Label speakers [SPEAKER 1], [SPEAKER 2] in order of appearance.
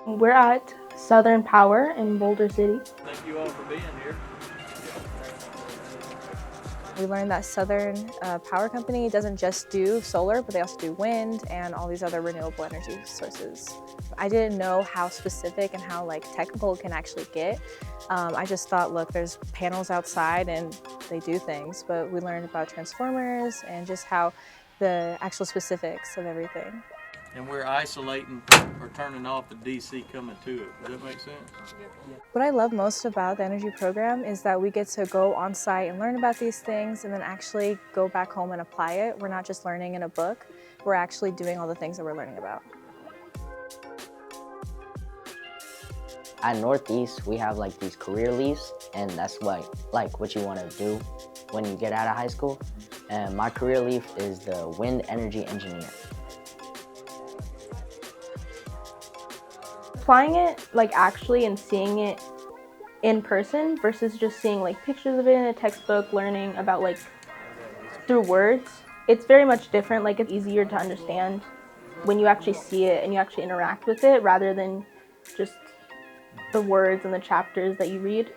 [SPEAKER 1] We're at Southern Power in Boulder City.
[SPEAKER 2] Thank you all for being here.
[SPEAKER 3] We learned that Southern Power Company doesn't just do solar, but they also do wind and all these other renewable energy sources. I didn't know how specific and how technical it can actually get. I just thought, look, there's panels outside and they do things, but we learned about transformers and just how the actual specifics of everything.
[SPEAKER 2] And we're isolating or turning off the DC coming to it. Does that make sense?
[SPEAKER 3] What I love most about the energy program is that we get to go on site and learn about these things and then actually go back home and apply it. We're not just learning in a book, we're actually doing all the things that we're learning about.
[SPEAKER 4] At Northeast, we have these career leaves, and that's what you want to do when you get out of high school. And my career leaf is the wind energy engineer.
[SPEAKER 1] Applying it actually and seeing it in person versus just seeing pictures of it in a textbook, learning about through words, it's very much different. It's easier to understand when you actually see it and you actually interact with it rather than just the words and the chapters that you read.